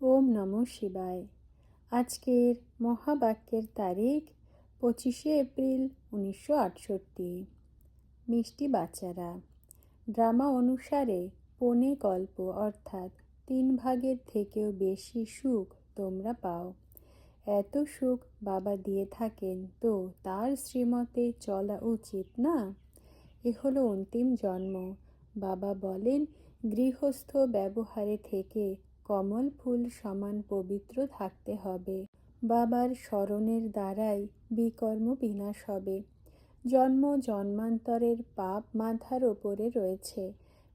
ওম নমঃ শিবায়। আজকের মহাবাক্যের তারিখ 25শে এপ্রিল 1968। মিষ্টি বাচ্চারা। ড্রামা অনুসারে পৌনে কল্প অর্থাৎ 3 ভাগের থেকেও বেশি সুখ তোমরা পাও। এত সুখ বাবা দিয়ে থাকেন তো তার শ্রীমতে চলা উচিত না? এ হলো অন্তিম জন্ম। বাবা বলেন গৃহস্থ ব্যবহারে থেকে কমল ফুল সমান পবিত্র থাকতে হবে। বাবার স্মরণের দ্বারাই বিকর্ম বিনাশ হবে। জন্ম জন্মান্তরের পাপ মাথার ওপরে রয়েছে।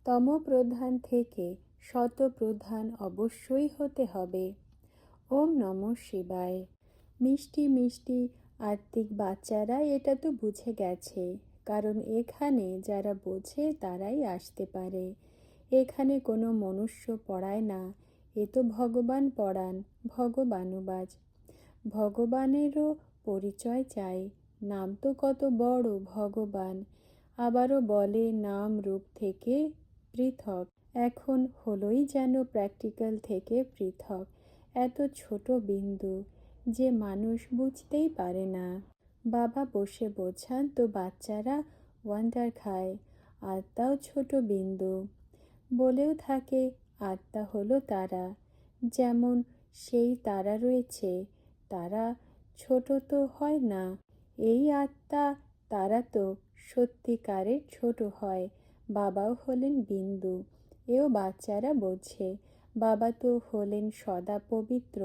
তমপ্রধান থেকে শতপ্রধান অবশ্যই হতে হবে। ওম নমঃ শিবায়। মিষ্টি মিষ্টি আত্মিক বাচ্চারা এটা তো বুঝে গেছে, কারণ এখানে যারা বোঝে তারাই আসতে পারে। এখানে কোনো মনুষ্য পড়ায় না, এ তো ভগবান পড়ান, ভগবানুবাজ। ভগবানেরও পরিচয় চাই, নাম তো কত বড় ভগবান। আবারও বলে নাম রূপ থেকে পৃথক। এখন হলোই যেন প্র্যাকটিক্যাল থেকে পৃথক। এত ছোট বিন্দু যে মানুষ বুঝতেই পারে না। বাবা বসে বোঝান তো বাচ্চারা ওয়ান্ডার খায়। আত্মাও ছোট বিন্দু। বলেও থাকে আত্মা হলো তারা। যেমন সেই তারা রয়েছে, তারা ছোট তো হয় না। এই আত্মা তারা তো সত্যিকারের ছোট হয়। বাবাও হলেন বিন্দু। এও বাচ্চারা বোঝে। বাবা তো হলেন সদা পবিত্র।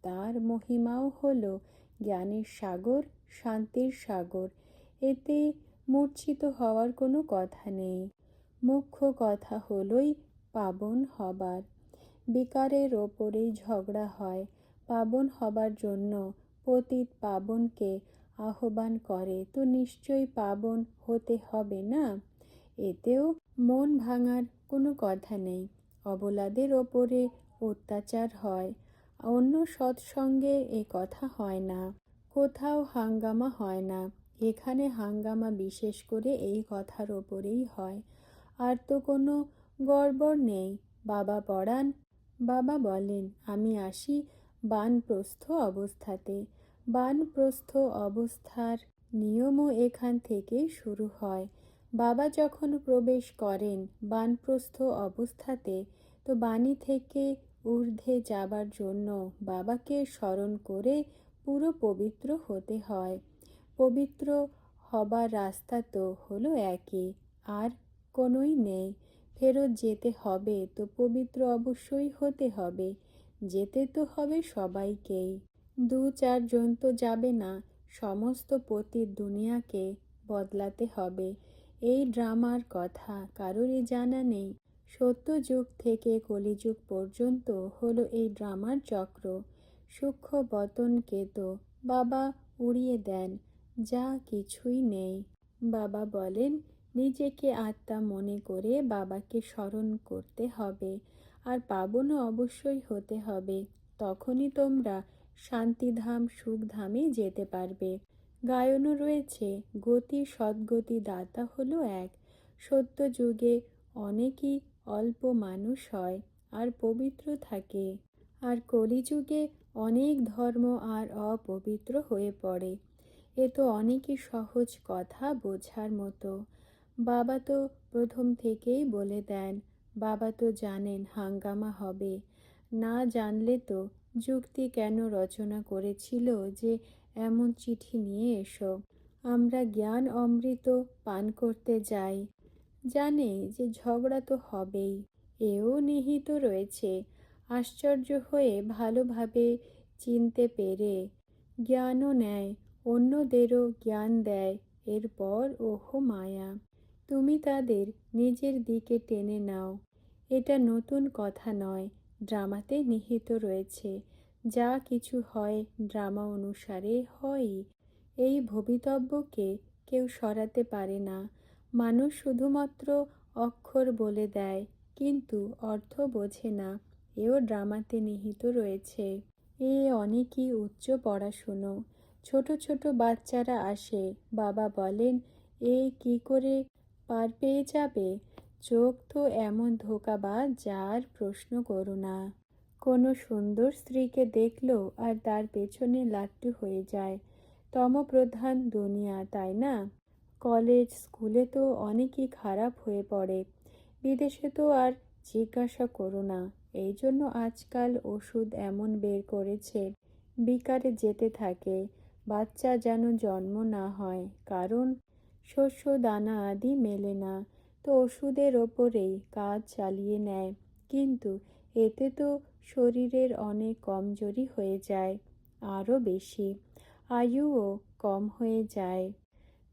তার মহিমাও হলো জ্ঞানের সাগর, শান্তির সাগর। এতে মূর্ছিত হওয়ার কোনো কথা নেই। মুখ্য কথা হলোই পাবন হবার। বিকারের ওপরেই ঝগড়া হয়। পাবন হবার জন্য পতিত পাবনকে আহ্বান করে তো নিশ্চয়ই পাবন হতে হবে না? এতেও মন ভাঙার কোনো কথা নেই। অবলাদের ওপরে অত্যাচার হয়, অন্য সৎসঙ্গে এ কথা হয় না। কোথাও হাঙ্গামা হয় না, এখানে হাঙ্গামা বিশেষ করে এই কথার ওপরেই হয়। আর তো কোনো গড়বড় নেই। বাবা পড়ান। বাবা বলেন আমি আসি বানপ্রস্থ অবস্থাতে। বানপ্রস্থ অবস্থার নিয়মও এখান থেকেই শুরু হয়। বাবা যখন প্রবেশ করেন বানপ্রস্থ অবস্থাতে, তো বাণী থেকে ঊর্ধ্বে যাবার জন্য বাবাকে স্মরণ করে পুরো পবিত্র হতে হয়। পবিত্র হবার রাস্তা তো হলো একই, আর কোনোই নেই। ফেরত যেতে হবে তো পবিত্র অবশ্যই হতে হবে। যেতে তো হবে সবাইকেই। 2-4 জন তো যাবে না, সমস্ত পতিত দুনিয়াকে বদলাতে হবে। এই ড্রামার কথা কারোরই জানা নেই। সত্যযুগ থেকে কলিযুগ পর্যন্ত হলো এই ড্রামার চক্র। সূক্ষ্ম বতনকে তো বাবা উড়িয়ে দেন, যা কিছুই নেই। বাবা বলেন নিজেকে আত্মা মনে করে বাবাকে স্মরণ করতে হবে, আর পাবনও অবশ্যই হতে হবে। তখনই তোমরা শান্তিধাম সুখধামে যেতে পারবে। গায়নও রয়েছে গতি সদ্গতি দাতা হলো এক। সত্য যুগে অনেকই অল্প মানুষ হয় আর পবিত্র থাকে, আর কলিযুগে অনেক ধর্ম আর অপবিত্র হয়ে পড়ে। এ তো অনেকই সহজ কথা, বোঝার মতো। বাবা তো প্রথম থেকেই বলে দেন। বাবা তো জানেন হাঙ্গামা হবে। না জানলে তো যুক্তি কেন রচনা করেছিল যে এমন চিঠি নিয়ে এসো। আমরা জ্ঞান অমৃত পান করতে যাই, জানে যে ঝগড়া তো হবেই। এও নিহিত রয়েছে। আশ্চর্য হয়ে ভালোভাবে চিনতে পেরে জ্ঞানও নেয়, অন্যদেরও জ্ঞান দেয়। এরপর ওহো মায়া, তুমি তাদের নিজের দিকে টেনে নাও। এটা নতুন কথা নয়, ড্রামাতে নিহিত রয়েছে। যা কিছু হয় ড্রামা অনুসারে হয়ই। এই ভবিতব্যকে কেউ সরাতে পারে না। মানুষ শুধুমাত্র অক্ষর বলে দেয়, কিন্তু অর্থ বোঝে না। এও ড্রামাতে নিহিত রয়েছে। এ অনেকই উচ্চ পড়াশুনো। ছোট ছোট বাচ্চারা আসে, বাবা বলেন এ কি করে পার পেয়ে যাবে? চোখ তো এমন ধোঁকাবাজ যার প্রশ্ন করো না। কোনো সুন্দর স্ত্রীকে দেখলো আর তার পেছনে লাট্টু হয়ে যায়। তমপ্রধান দুনিয়া, তাই না? কলেজ স্কুলে তো অনেকই খারাপ হয়ে পড়ে, বিদেশে তো আর জিজ্ঞাসা করো না। এই জন্য আজকাল ওষুধ এমন বের করেছে, বিকারে যেতে থাকে, বাচ্চা যেন জন্ম না হয়, কারণ শস্য দানা আদি মেলে না, তো ওষুধের ওপরেই কাজ চালিয়ে নেয়। কিন্তু এতে তো শরীরের অনেক কমজোরি হয়ে যায়, আরও বেশি আয়ুও কম হয়ে যায়,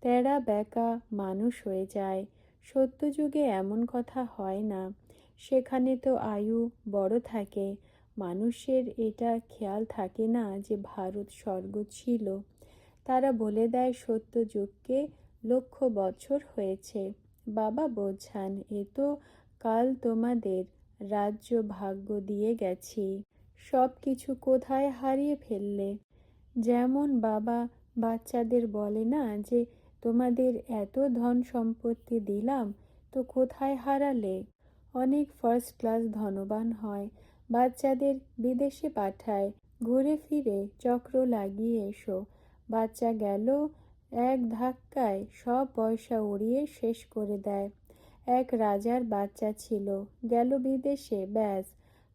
তেরা বেঁকা মানুষ হয়ে যায়। সত্যযুগে এমন কথা হয় না, সেখানে তো আয়ু বড় থাকে। মানুষের এটা খেয়াল থাকে না যে ভারত স্বর্গ ছিল। তারা বলে দেয় সত্যযুগকে 1,00,000 বছর হয়েছে। বাবা বোঝান, এ তো কাল তোমাদের রাজ্য ভাগ্য দিয়ে গেছি, সব কিছু কোথায় হারিয়ে ফেললে। যেমন বাবা বাচ্চাদের বলে না যে তোমাদের এত ধন সম্পত্তি দিলাম, তো কোথায় হারালে। অনেক ফার্স্ট ক্লাস ধনবান হয়, বাচ্চাদের বিদেশে পাঠায়, ঘুরে ফিরে চক্র লাগিয়ে এসো। বাচ্চা গেল, এক ধাক্কায় সব পয়সা উড়িয়ে শেষ করে দেয়। এক রাজার বাচ্চা ছিল, গেল বিদেশে, ব্যাস,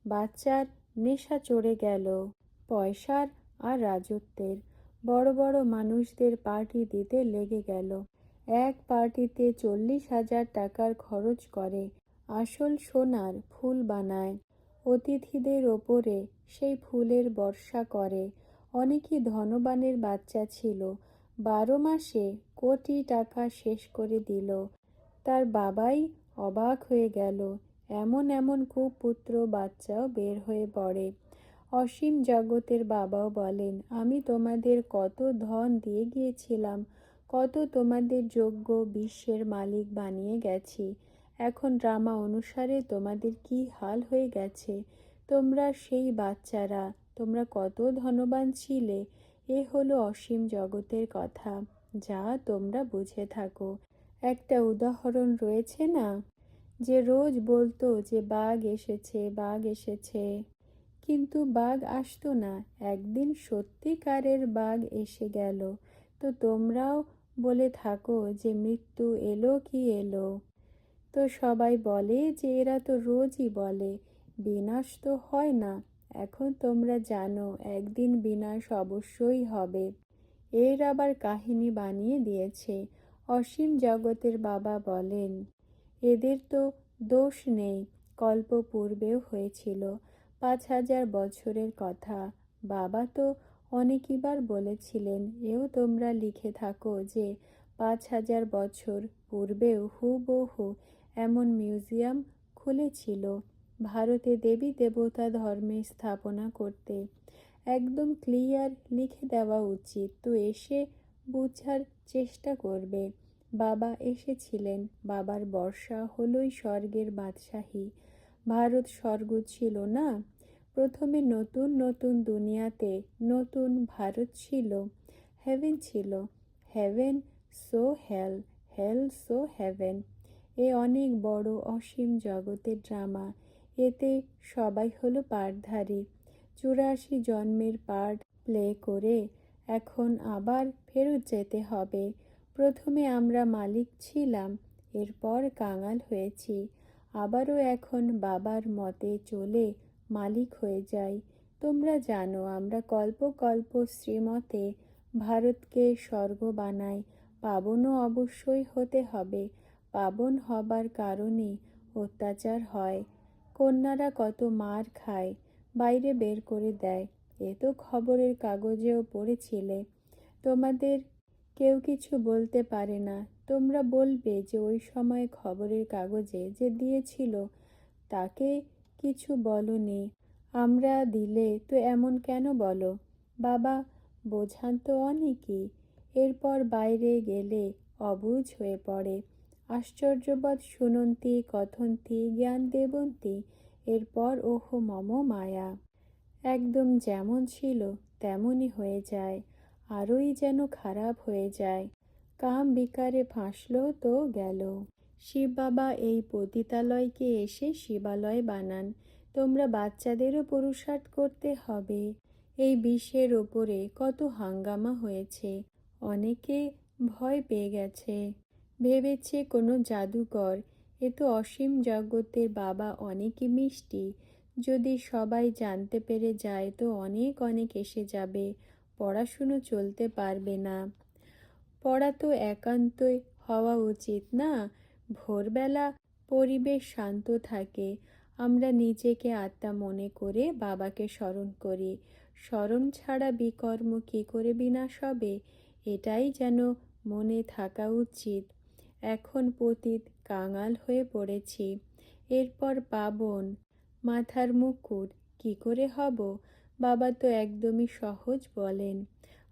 বাচ্চার নেশা চড়ে গেল পয়সার আর রাজত্বের। বড় বড় মানুষদের পার্টি দিতে লেগে গেল, এক পার্টিতে 40,000 টাকার খরচ করে, আসল সোনার ফুল বানায়, অতিথিদের ওপরে সেই ফুলের বর্ষা করে। অনেকই ধনবানের বাচ্চা ছিল, 12 মাসে কোটি টাকা শেষ করে দিল। তার বাবাই অবাক হয়ে গেল, এমন এমন কুপুত্র বাচ্চাও বের হয়ে পড়ে। অসীম জগতের বাবাও বলেন, আমি তোমাদের কত ধন দিয়ে গিয়েছিলাম, কত তোমাদের যোগ্য বিশ্বের মালিক বানিয়ে গেছি, এখন ড্রামা অনুসারে তোমাদের কি হাল হয়ে গেছে। তোমরা সেই বাচ্চারা, তোমরা কত ধনবান ছিলে। এ হলো অসীম জগতের কথা, যা তোমরা বুঝে থাকো। একটা উদাহরণ রয়েছে না, যে রোজ বলতো যে বাঘ এসেছে, বাঘ এসেছে, কিন্তু বাঘ আসতো না। একদিন সত্যিকারের বাঘ এসে গেল, তো তোমরাও বলে থাকো যে মৃত্যু এলো কি এলো। তো সবাই বলে যে এরা তো রোজই বলে, বিনাশ তো হয় না। এখন তোমরা জানো একদিন বিনাশ অবশ্যই হবে। এর আবার কাহিনী বানিয়ে দিয়েছে। অসীম জগতের বাবা বলেন, এদের তো দোষ নেই, কল্প পূর্বেও হয়েছিল, 5,000 বছরের কথা। বাবা তো অনেকবার বলেছিলেন, এও তোমরা লিখে থাকো যে 5,000 বছর পূর্বেও হুবহু এমন মিউজিয়াম খুলেছিল ভারতে দেবী দেবতা ধর্মের স্থাপনা করতে। একদম ক্লিয়ার লিখে দেওয়া উচিত, তো এসে বুঝার চেষ্টা করবে। বাবা এসেছিলেন, বাবার বর্ষা হলোই স্বর্গের বাদশাহী। ভারত স্বর্গ ছিল না, প্রথমে নতুন নতুন দুনিয়াতে নতুন ভারত ছিল। হেভেন ছিল, হেভেন সো হেল, হেল সো হেভেন। এ অনেক বড় অসীম জগতের ড্রামা, এতে সবাই হলো পার্টধারী। 84 জন্মের পার্ট প্লে করে এখন আবার ফেরত যেতে হবে। প্রথমে আমরা মালিক ছিলাম, এরপর কাঙাল হয়েছি, আবারও এখন বাবার মতে চলে মালিক হয়ে যাই। তোমরা জানো আমরা কল্প কল্প শ্রীমতে ভারতকে স্বর্গ বানাই, পাবনও অবশ্যই হতে হবে। পাবন হবার কারণে অত্যাচার হয়, কন্যারা কত মার খায়, বাইরে বের করে দেয়। এ তো খবরের কাগজেও পড়েছিলে। তোমাদের কেউ কিছু বলতে পারে না, তোমরা বলবে যে ওই সময় খবরের কাগজে যে দিয়েছিল তাকে কিছু বলনি, আমরা দিলে তো এমন কেন বলো। বাবা বোঝান তো অনেকই, এরপর বাইরে গেলে অবুঝ হয়ে পড়ে। আশ্চর্যবৎ শুনন্তি কথন্তি জ্ঞান দেবন্তি, এরপর ওহো মম মায়া। একদম যেমন ছিল তেমনই হয়ে যায়, আরোই যেন খারাপ হয়ে যায়। কাম বিকারে ফাঁসল তো গেল। শিব বাবা এই পতিতালয়কে এসে শিবালয় বানান। তোমরা বাচ্চাদেরও পুরুষার্থ করতে হবে। এই বিষের ওপরে কত হাঙ্গামা হয়েছে। অনেকে ভয় পেয়ে গেছে, ভেবেছে কোনো জাদুকর। এ তো অসীম জগতের বাবা অনেকই মিষ্টি। যদি সবাই জানতে পেরে যায় তো অনেক অনেক এসে যাবে, পড়াশুনো চলতে পারবে না। পড়া তো একান্তই হওয়া উচিত না। ভোরবেলা পরিবেশ শান্ত থাকে, আমরা নিজেকে আত্মা মনে করে বাবাকে স্মরণ করি। স্মরণ ছাড়া বিকর্ম কী করে বিনাশ হবে, এটাই যেন মনে থাকা উচিত। এখন পতিত কাঙাল হয়ে পড়েছি, এরপর পাবন, মাথার মুকুট কি করে হব? বাবা তো একদমই সহজ বলেন।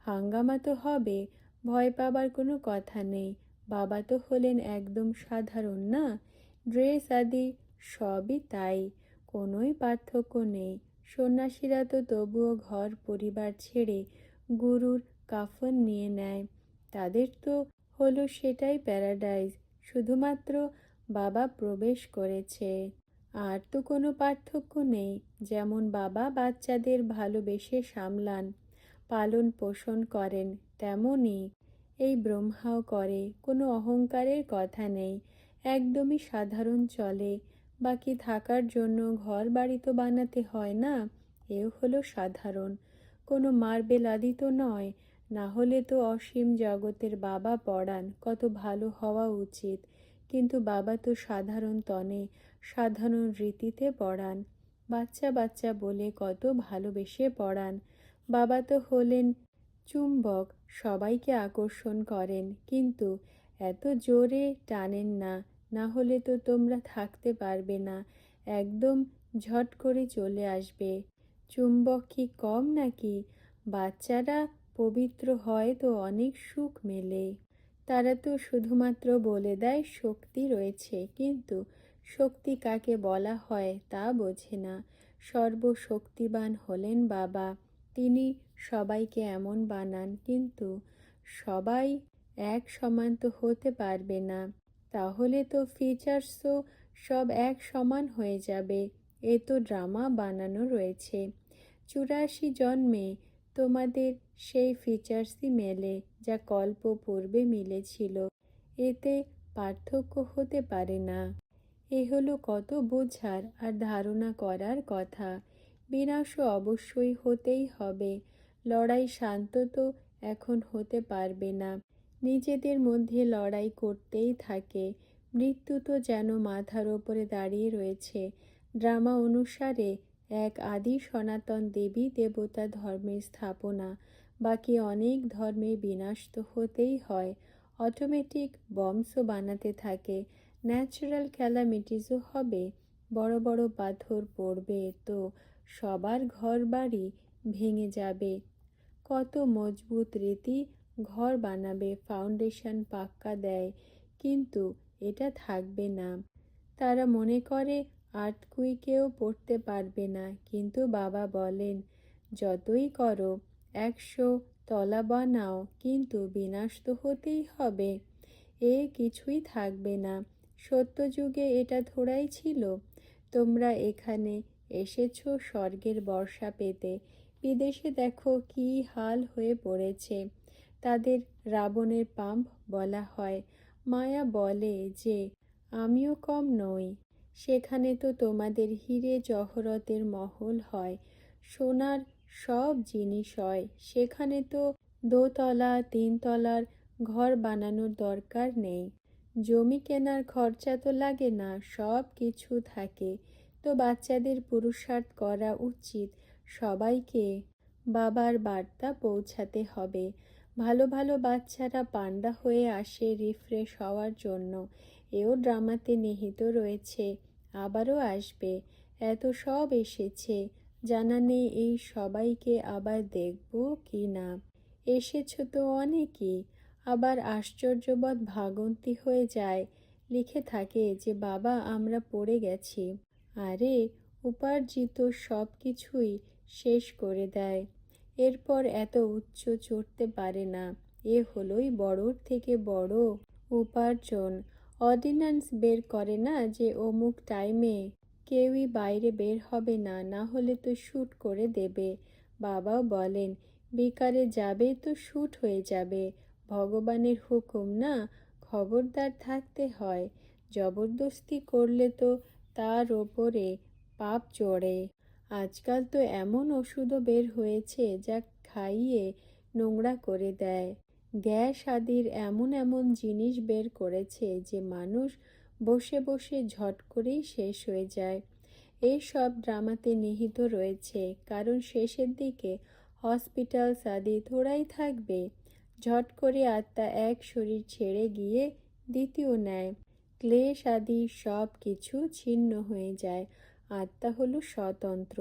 হাঙ্গামা তো হবে, ভয় পাবার কোনো কথা নেই। বাবা তো হলেন একদম সাধারণ না? ড্রেস আদি সবই তাই, কোনোই পার্থক্য নেই। সন্ন্যাসীরা তো তবুও ঘর পরিবার ছেড়ে গুরুর কাফন নিয়ে নেয়, তাদের তো হলো সেটাই প্যারাডাইজ। শুধুমাত্র বাবা প্রবেশ করেছে, আর তো কোনো পার্থক্য নেই। যেমন বাবা বাচ্চাদের ভালোবেসে সামলান, পালন পোষণ করেন, তেমনই এই ব্রহ্মাও করে। কোনো অহংকারের কথা নেই, একদমই সাধারণ চলে। বাকি থাকার জন্য ঘর বাড়ি তো বানাতে হয় না, এও হলো সাধারণ। কোনো মার্বেল আদি তো নয়, না হলে তো অসীম জগতের বাবা পড়ান কত ভালো হওয়া উচিত। কিন্তু বাবা তো সাধারণ তনে, সাধারণ রীতিতে পড়ান। বাচ্চা বাচ্চা বলে কত ভালোবেসে পড়ান। বাবা তো হলেন চুম্বক, সবাইকে আকর্ষণ করেন, কিন্তু এত জোরে টানেন না, না হলে তো তোমরা থাকতে পারবে না, একদম ঝট করে চলে আসবে। চুম্বক কি কম নাকি? বাচ্চারা পবিত্র হয় তো অনেক সুখ মেলে। তারা তো শুধুমাত্র বলে দেয় শক্তি রয়েছে, কিন্তু শক্তি কাকে বলা হয় তা বোঝে না। সর্বশক্তিবান হলেন বাবা, তিনি সবাইকে এমন বানান, কিন্তু সবাই এক সমান তো হতে পারবে না। তাহলে তো ফিচার্সও সব এক সমান হয়ে যাবে। এ তো ড্রামা বানানো রয়েছে। 84 জন্মে তোমাদের সেই ফিচার্সই মেলে যা কল্প পূর্বে মিলেছিল, এতে পার্থক্য হতে পারে না। এ হলো কত বোঝার আর ধারণা করার কথা। বিনাশও অবশ্যই হতেই হবে। লড়াই শান্ত তো এখন হতে পারবে না, নিজেদের মধ্যে লড়াই করতেই থাকে। মৃত্যু তো যেন মাথার ওপরে দাঁড়িয়ে রয়েছে। ড্রামা অনুসারে এক আদি সনাতন দেবী দেবতা ধর্মের স্থাপনা, বাকি অনেক ধর্মের বিনাশ তো হতেই হয়। অটোমেটিক বম্বসও বানাতে থাকে, ন্যাচারাল ক্যালামিটিসও হবে। বড় বড় পাথর পড়বে তো সবার ঘর বাড়ি ভেঙে যাবে। কত মজবুত রীতি ঘর বানাবে, ফাউন্ডেশন পাক্কা দেয়, কিন্তু এটা থাকবে না। তারা মনে করে আর্থকুইকেও পড়তে পারবে না, কিন্তু বাবা বলেন যতই করো 100 তলা বানাও, কিন্তু বিনাশ তো হতেই হবে। এ কিছুই থাকবে না। সত্যযুগে এটা থোড়াই ছিল। তোমরা এখানে এসেছো স্বর্গের বর্ষা পেতে, বিদেশে দেখো কি হাল হয়ে পড়েছে। তাদের রাবণের পাম্প বলা হয়। মায়া বলে যে আমিও কম নই। সেখানে তো তোমাদের হিরে জহরতের মহল হয়, সোনার সব জিনিস হয়। সেখানে তো দোতলা 3 তলার ঘর বানানোর দরকার নেই, জমি কেনার খরচা তো লাগে না, সব কিছু থাকে। তো বাচ্চাদের পুরুষার্থ করা উচিত। সবাইকে বাবার বার্তা পৌঁছাতে হবে। ভালো ভালো বাচ্চারা পান্ডা হয়ে আসে রিফ্রেশ হওয়ার জন্য, এও ড্রামাতে নিহিত রয়েছে, আবারও আসবে। এত সব এসেছে, জানা নেই এই সবাইকে আবার দেখব কি না। এসেছো তো অনেকই, আবার আশ্চর্যবৎ ভাগন্তি হয়ে যায়। লিখে থাকে যে বাবা আমরা পড়ে গেছি। আরে উপার্জিত সব কিছুই শেষ করে দেয়, এরপর এত উচ্চ চড়তে পারে না। এ হলোই বড়োর থেকে বড় উপার্জন। অর্ডিন্যান্স বের করে না যে অমুক টাইমে কেউই বাইরে বের হবে না, না হলে তো শ্যুট করে দেবে। বাবাও বলেন, বিকালে যাবে তো শ্যুট হয়ে যাবে। ভগবানের হুকুম না, খবরদার থাকতে হয়। জবরদস্তি করলে তো তার ওপরে পাপ চড়ে। আজকাল তো এমন ওষুধও বের হয়েছে যা খাইয়ে নোংরা করে দেয়। গ্যাস আদির এমন এমন জিনিস বের করেছে যে মানুষ বসে বসে ঝট করেই শেষ হয়ে যায়। এই সব ড্রামাতে নিহিত রয়েছে, কারণ শেষের দিকে হসপিটালস আদি থোড়াই থাকবে। ঝট করে আত্মা এক শরীর ছেড়ে গিয়ে দ্বিতীয় নেয়। ক্লেশ আদি সব কিছু ছিন্ন হয়ে যায়। আত্মা হলো স্বতন্ত্র।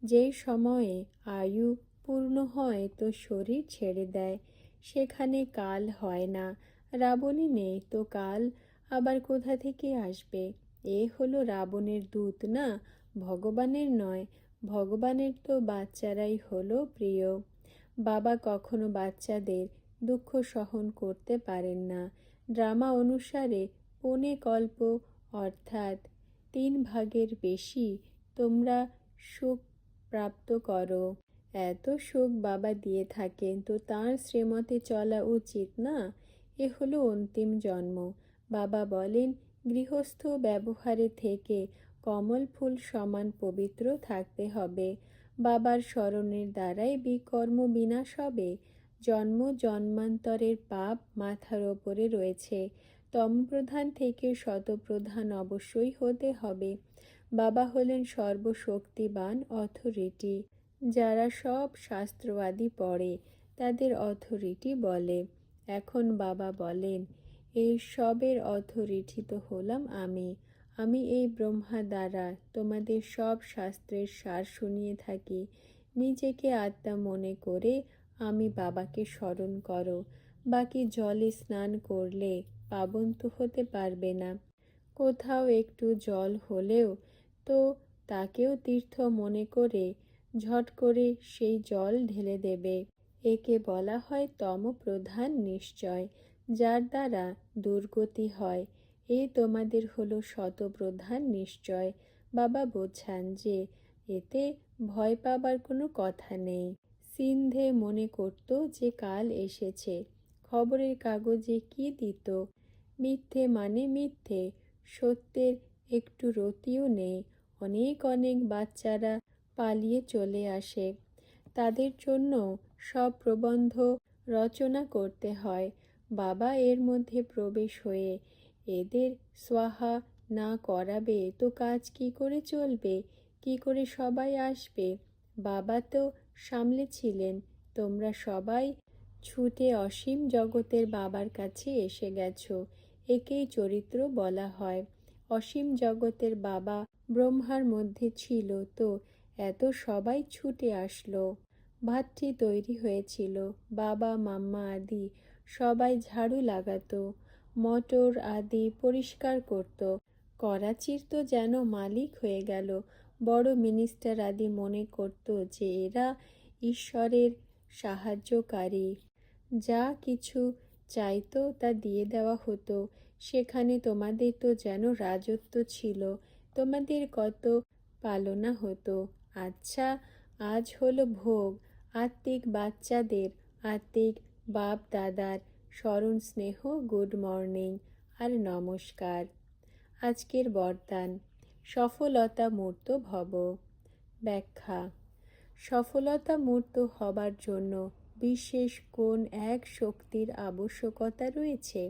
যেই সময়ে আয়ু পূর্ণ হয় তো শরীর ছেড়ে দেয়। সেখানে কাল হয় না। রাবণী নেই তো কাল আবার কোথা থেকে আসবে? এ হলো রাবণের দূত না, ভগবানের নয়। ভগবানের তো বাচ্চারাই হলো প্রিয়। বাবা কখনো বাচ্চাদের দুঃখ সহন করতে পারেন না। ড্রামা অনুসারে পৌনে কল্প অর্থাৎ 3 ভাগের বেশি তোমরা সুখ প্রাপ্ত করো। এত সুখ বাবা দিয়ে থাকেন তো তাঁর শ্রীমতে চলা উচিত না? এ হলো অন্তিম জন্ম। বাবা বলেন, গৃহস্থ ব্যবহারে থেকে কমল ফুল সমান পবিত্র থাকতে হবে। বাবার স্মরণের দ্বারাই বিকর্ম বিনাশ হবে। জন্ম জন্মান্তরের পাপ মাথার ওপরে রয়েছে। তমপ্রধান থেকে শতপ্রধান অবশ্যই হতে হবে। বাবা হলেন সর্বশক্তিবান অথরিটি। যারা সব শাস্ত্রবাদী পড়ে তাদের অথরিটি বলে। এখন বাবা বলেন, এই সবের অথরিটি তো হলাম আমি। আমি এই ব্রহ্মা দ্বারা তোমাদের সব শাস্ত্রের সার শুনিয়ে থাকি। নিজেকে আত্মা মনে করে আমি বাবাকে স্মরণ করো। বাকি জলে স্নান করলে পাবন তো হতে পারবে না। কোথাও একটু জল হলেও তো তাকেও তীর্থ মনে করে ঝট করে সেই জল ঢেলে দেবে। একে বলা হয় তমপ্রধান নিশ্চয়, যার দ্বারা দুর্গতি হয়। এ তোমাদের হলো শতপ্রধান নিশ্চয়। বাবা বোঝান যে এতে ভয় পাবার কোনো কথা নেই। সিন্ধে মনে করত যে কাল এসেছে। খবরের কাগজে কি দিত? মিথ্যে মানে মিথ্যে, সত্যের একটু রতিও নেই। অনেক অনেক বাচ্চারা পালিয়ে চলে আসে। তাদের জন্য সব প্রবন্ধ রচনা করতে হয়। বাবা এর মধ্যে প্রবেশ হয়ে এদের সোয়াহা না করাবে তো কাজ কি করে চলবে? কি করে সবাই আসবে? বাবা তো সামলেছিলেন। তোমরা সবাই ছুটে অসীম জগতের বাবার কাছে এসে গেছো। একেই চরিত্র বলা হয়। অসীম জগতের বাবা ব্রহ্মার মধ্যে ছিল তো এত সবাই ছুটে আসলো। ভাতটি তৈরি হয়েছিল। বাবা মাম্মা আদি সবাই ঝাড়ু লাগাতো, মটর আদি পরিষ্কার করত। করাচির তো যেন মালিক হয়ে গেল। বড় মিনিস্টার আদি মনে করত যে এরা ঈশ্বরের সাহায্যকারী। যা কিছু চাইতো তা দিয়ে দেওয়া হতো। সেখানে তোমাদের তো যেন রাজত্ব ছিল। তোমাদের কত পালনা হতো। আচ্ছা, আজ হলো ভোগ। আত্মিক বাচ্চাদের আত্মিক বাপ দাদার স্মরণ স্নেহ গুড মর্নিং আর নমস্কার। আজকের বরদান, সফলতা মূর্ত ভব। ব্যাখ্যা: সফলতা মূর্ত হবার জন্য বিশেষ কোন এক শক্তির আবশ্যকতা রয়েছে?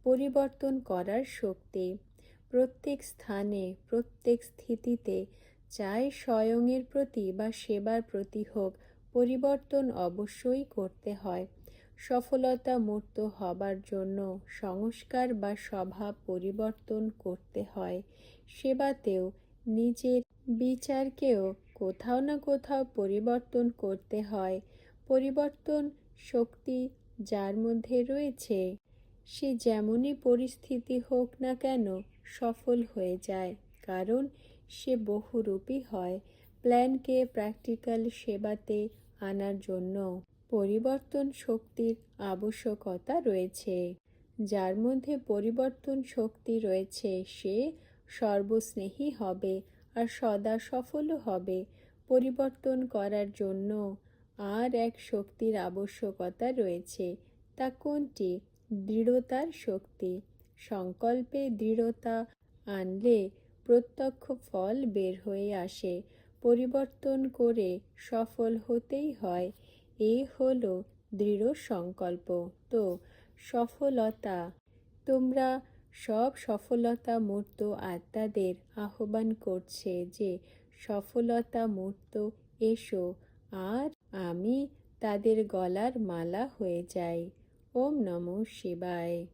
পরিবর্তন করার শক্তি। প্রত্যেক স্থানে প্রত্যেক স্থিতিতে চাই স্বয়ংয়ের প্রতি বা সেবার প্রতি হোক, পরিবর্তন অবশ্যই করতে হয়। সফলতা মূর্ত হবার জন্য সংস্কার বা স্বভাব পরিবর্তন করতে হয়। সেবাতেও নিজের বিচারকেও কোথাও না কোথাও পরিবর্তন করতে হয়। পরিবর্তন শক্তি যার মধ্যে রয়েছে সে যেমনই পরিস্থিতি হোক না কেন সফল হয়ে যায়, কারণ সে বহুরূপী হয়। প্ল্যানকে প্র্যাকটিক্যাল সেবাতে আনার জন্য পরিবর্তন শক্তির আবশ্যকতা রয়েছে। যার মধ্যে পরিবর্তন শক্তি রয়েছে সে সর্বস্নেহী হবে আর সদা সফলও হবে। পরিবর্তন করার জন্য আর এক শক্তির আবশ্যকতা রয়েছে। তা কোনটি? দৃঢ়তার শক্তি। সংকল্পে দৃঢ়তা আনলে প্রত্যক্ষ ফল বের হয়ে আসে। পরিবর্তন করে সফল হতেই হয়। এ হলো দৃঢ় সংকল্প। তো সফলতা, তোমরা সব সফলতা মূর্ত আত্মাদের আহ্বান করছে যে সফলতা মূর্ত এসো, আর আমি তাদের গলার মালা হয়ে যাই। ওম নমঃ শিবায়।